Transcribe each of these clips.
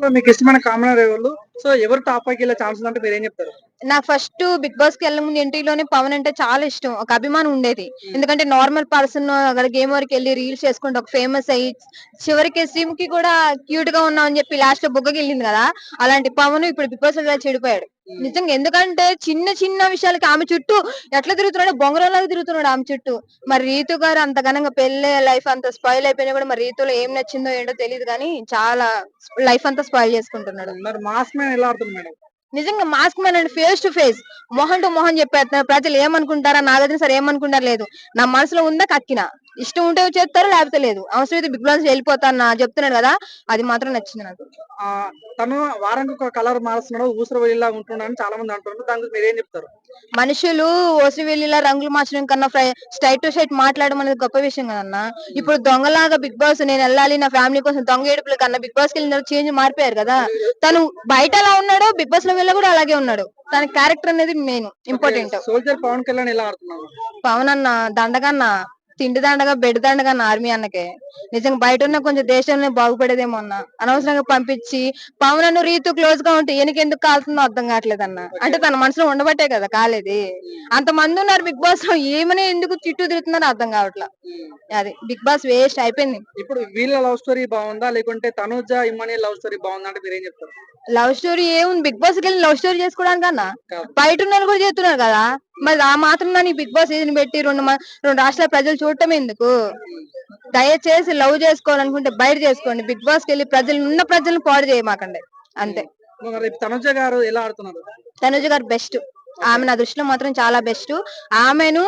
దాంట్లో మీకు ఇష్టమైన కామనర్ ఎవరు? సో ఎవరు టాప్ 5కి వెళ్ళే ఛాన్స్ ఉందంటే మీరేం చెప్తారు? నాకు ఫస్ట్ బిగ్ బాస్ కి వెళ్ళక ముందు ఇంటిలోనే పవన్ అంటే చాలా ఇష్టం, ఒక అభిమానం ఉండేది. ఎందుకంటే నార్మల్ పర్సన్ అక్కడ గేమ్ వరకు వెళ్ళి రీల్స్ చేసుకుంటే ఒక ఫేమస్ అయ్యి చివరికి సిమ్ కి కూడా క్యూట్ గా ఉన్నావు అని చెప్పి లాస్ట్ లో బుగ్గకి వెళ్ళింది కదా, అలాంటి పవన్ ఇప్పుడు బిగ్ బాస్ లో చెడిపోయాడు నిజంగా. ఎందుకంటే చిన్న చిన్న విషయాలకి ఆమె చుట్టూ ఎట్లా తిరుగుతున్నాడు, బొంగరంలాగా తిరుగుతున్నాడు ఆమె చుట్టూ. మరి రీతు గారు అంత ఘనంగా పెళ్లి లైఫ్ అంతా స్పాయిల్ అయిపోయినా కూడా మరి రీతులో ఏం నచ్చిందో ఏంటో తెలియదు కానీ చాలా లైఫ్ అంతా స్పాయిల్ చేసుకుంటున్నాడు. మరి మాస్ మ్యాన్ ఎలా ఆడుతుంది మేడం? నిజంగా mask man and face to face మొహం టు మొహం చెప్పేస్తున్నారు. ప్రజలు ఏమనుకుంటారా నాగార్జున సార్ ఏమనుకుంటారు లేదు, నా మనసులో ఉందా కక్కిన, ఇష్టం ఉంటే చేస్తారు లేకపోతే లేదు, అవసరం అయితే బిగ్ బాస్ వెళ్ళిపోతాను చెప్తున్నాడు కదా, అది మాత్రం నచ్చింది నాకు. ఆ తను వారానికి ఒక కలర్ మారుస్తున్నాడు, ఊసరవెల్లిలాగా ఉంటున్నాడు అని చాలా మంది అంటున్నారు. దాని గురించి మీరేం చెప్తారు? మనుషులు ఓసివెల్లిలా రంగులు మార్చడం కన్నా స్ట్రైట్ టు స్ట్రైట్ మాట్లాడడం అనేది గొప్ప విషయం కదన్నా. ఇప్పుడు దొంగలాగా బిగ్ బాస్ నేను వెళ్ళాలి నా ఫ్యామిలీ కోసం దొంగ ఏడుపుల కన్నా బిగ్ బాస్ కి వెళ్ళిన చేంజ్ మారిపోయారు కదా. తను బయట ఎలా ఉన్నాడో బిగ్ బాస్ లో వెళ్ళ కూడా అలాగే ఉన్నాడు. తన క్యారెక్టర్ అనేది main important. Soldier Pawan Kalyan ఎలా ఆడుతున్నారు? పవన్ అన్న దండగన్నా, తిండి దండగా బెడ్ దండగా అన్న ఆర్మీ అన్నకే. నిజంగా బయట ఉన్న కొంచెం దేశంలో బాగుపడేదేమో అన్న, అనవసరంగా పంపించి పవన్ అన్న రీతు క్లోజ్ గా ఉంటే ఈయనకి ఎందుకు కాలుతుందో అర్థం కావట్లేదు అన్న. అంటే తన మనసులో ఉండబట్టే కదా కాలేది. అంత మంది ఉన్నారు బిగ్ బాస్ లో, ఏమని ఎందుకు చుట్టూ తిరుగుతున్నారో అర్థం కావట్లా. అది బిగ్ బాస్ వేస్ట్ అయిపోయింది. ఇప్పుడు వీళ్ళ లవ్ స్టోరీ బాగుందా లేకుంటే తనుజ ఇమ్మానుయేల్ లవ్ స్టోరీ బాగుందా అంటే మీరేం చెప్తారు? లవ్ స్టోరీ ఏముంది, బిగ్ బాస్ కి వెళ్ళి లవ్ స్టోరీ చేసుకోవడానికన్నా కాదు. బయట ఉన్న వాళ్ళు కూడా చేస్తున్నారు కదా. మరి ఆ మాత్రం దాన్ని బిగ్ బాస్ సీజన్ పెట్టి రెండు రాష్ట్రాల ప్రజలు చూడటం ఎందుకు? దయచేసి లవ్ చేసుకోవాలనుకుంటే బయట చేసుకోండి, బిగ్ బాస్ కి వెళ్ళి ప్రజలను పాడు చేయమాకండి అంతే. మరి తనుజ గారు ఎలా ఆడుతున్నారు? తనుజ గారు బెస్ట్. ఆమె నా దృష్టిలో మాత్రం చాలా బెస్ట్. ఆమెను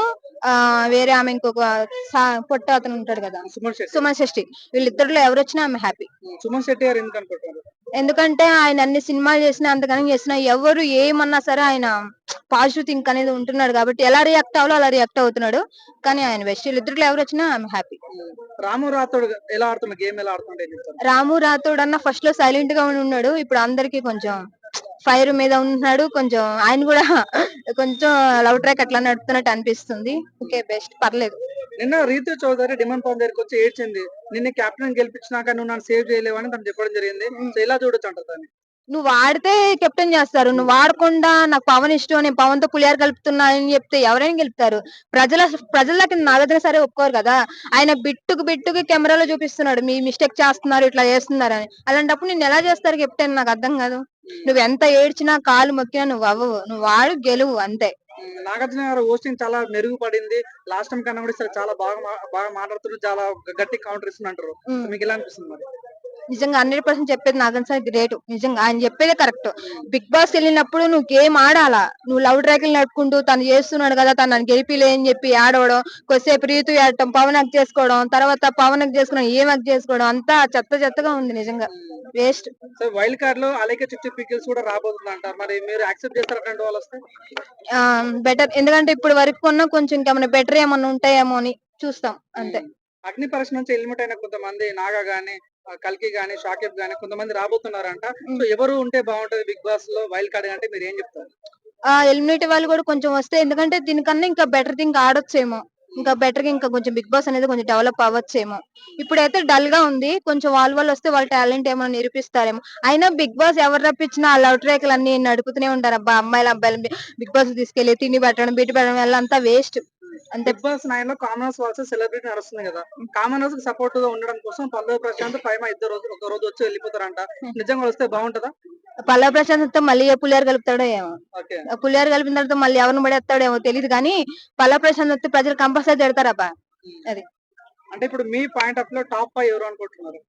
వేరే ఆమె ఇంకొక పొట్ట అతను ఉంటాడు కదా, సుమన్ శెట్టి. సుమన్ షష్టి, వీళ్ళిద్దరిలో ఎవరు వచ్చినా ఆమె హ్యాపీ. సుమన్ శెట్టి గారు ఎందుకు అనుకుంటారు? ఎందుకంటే ఆయన అన్ని సినిమాలు చేసినా అంతగానం చేసినా ఎవరు ఏమన్నా సరే ఆయన పాజిటివ్ థింక్ అనేది ఉంటున్నాడు కాబట్టి ఎలా రియాక్ట్ అవ్వాలో అలా రియాక్ట్ అవుతున్నాడు. కానీ ఆయన బెస్ట్, వీళ్ళిద్దరిలో ఎవరు వచ్చినా ఆమె హ్యాపీ. రాము రాథోడ్ ఎలా ఆడుతున్నాడు, గేమ్ ఎలా ఆడుతున్నాడు ఏం చెప్తారు? రాము రాథోడ్ అన్న ఫస్ట్ లో సైలెంట్ గా ఉన్నాడు, ఇప్పుడు అందరికి కొంచెం ఫైర్ మీద ఉంటున్నాడు. కొంచెం ఆయన కూడా కొంచెం లవ్ ట్రాక్ అట్లా నడుపుతున్నట్టు అనిపిస్తుంది. ఓకే బెస్ట్, పర్లేదు. నిన్న రీతు చౌదరి డిమాండ్ పవన్ దగ్గరికి వచ్చి ఏడ్చింది. నిన్న కెప్టెన్ గెలిపించినాక నువ్వు నన్ను సేవ్ చేయలేవని తను చెప్పడం జరిగింది. సో ఎలా చూడొచ్చు అంటారు దాన్ని? నువ్వు వాడితే కెప్టెన్ చేస్తారు, నువ్వు వాడకుండా నాకు పవన్ ఇష్టం నేను పవన్ తో పులిహార కలుపుతున్నా అని చెప్తే ఎవరైనా గెలుపుతారు. ప్రజలకి నాగార్జున సరే ఒప్పుకోరు కదా. ఆయన బిట్టుకు కెమెరాలో చూపిస్తున్నాడు మీ మిస్టేక్ చేస్తున్నారు ఇట్లా చేస్తున్నారు అని. అలాంటప్పుడు నేను ఎలా చేస్తారు కెప్టెన్, నాకు అర్థం కాదు. నువ్వు ఎంత ఏడ్చినా కాలు మొక్కినా నువ్వు అవ్వవు, నువ్వు వాడు గెలువు అంతే. నాగార్జున గారు హోస్టింగ్ చాలా మెరుగుపడింది. లాస్ట్ టైం కన్నా కూడా ఈసారి చాలా బాగా మాట్లాడుతున్నారు. చాలా గట్టి కౌంటర్ ఇస్తున్నారు. మీకు ఎలా అనిపిస్తుంది మరి? నిజంగా 100% చెప్పేది నాగన్ సార్ గ్రేట్. నిజంగా ఆయన చెప్పేదే కరెక్ట్. బిగ్ బాస్ వెళ్ళినప్పుడు నువ్వు గేమ్ ఆడాలా, నువ్వు లవ్ ట్రాకిల్ నడుపుకుంటూ తను చేస్తున్నాడు కదా తను నన్ను గెలిపిలే అని చెప్పి ఆడవడం, కొద్దిసేపు రీతు ఆడటం, పవన్ హక్ చేసుకోవడం, తర్వాత పవన్ హక్ చేసుకోవడం, ఏం హక్ చేసుకోవడం, అంతా చెత్తగా ఉంది నిజంగా, వేస్ట్. సో వైల్డ్ కార్డ్ లో అలేక చిట్టి పికిల్స్ కూడా రాబోతుంది అంటారు. మరి మీరు యాక్సెప్ట్ చేస్తారు అట్లాంటి వాళ్ళు వస్తే? బెటర్, ఎందుకంటే ఇప్పుడు వరకు కొన్నా కొంచెం ఇంకేమైనా బెటర్ ఏమన్నా ఉంటాయేమో అని చూస్తాం అంతే. అగ్ని పరీక్ష నుంచి ఎలిమినేట్ అయిన కొంతమంది నాగా గాని, కల్కి గాని, షాకిబ్ గాని కొంతమంది రాబోతున్నారంట. సో ఎవరు ఉంటే బాగుంటది బిగ్ బాస్ లో వైల్డ్ కార్డ్ అంటే మీరు ఏం చెప్తారు? ఎలిమినేట్ వాళ్ళు కూడా కొంచెం వస్తే, ఎందుకంటే దీనికన్నా ఇంకా బెటర్ థింగ్ ఆడొచ్చేమో, ఇంకా బెటర్ గా ఇంకా కొంచెం బిగ్ బాస్ అనేది కొంచెం డెవలప్ అవ్వచ్చేమో. ఇప్పుడైతే డల్ గా ఉంది, కొంచెం వాళ్ళు వస్తే వాళ్ళ టాలెంట్ ఏమైనా నిరూపిస్తారేమో. అయినా బిగ్ బాస్ ఎవరు రప్పించినా ఆ లవ్ ట్రాక్లు అన్ని నడుపుతూనే ఉంటారు. అబ్బా అమ్మాయిలు అబ్బాయిలు బిగ్ బాస్ తీసుకెళ్లి తిండి పెట్టడం బిడ్డ పెట్టడం వల్ల అంతా వేస్ట్ అంతే. బిగ్ బాస్ 9 లో కామనర్స్ వర్సెస్ సెలబ్రిటీ నడుస్తుంది కదా. కామనర్స్ కి సపోర్ట్ గా ఉండడం కోసం పల్లవి ప్రశాంత్ పైమ ఇద్దరు ఒక రోజు వచ్చి వెళ్ళిపోతారంట. నిజంగా వస్తే బాగుంటదా? పల్లవ ప్రశాంత్ తో మళ్ళీ ఏ పులిహార కలుపుతాడో ఏమో. ఓకే. పులిహార కలిపిన తర్వాత మళ్ళీ ఎవరిని పడేస్తాడేమో తెలియదు కానీ పల్లవ ప్రశాంత్ వస్తే ప్రజలు కంపల్సరీ తిడతారబ్బా. అది అంటే ఇప్పుడు మీ పాయింట్ ఆఫ్ లో టాప్ 5 ఎవరు అనుకుంటున్నారు?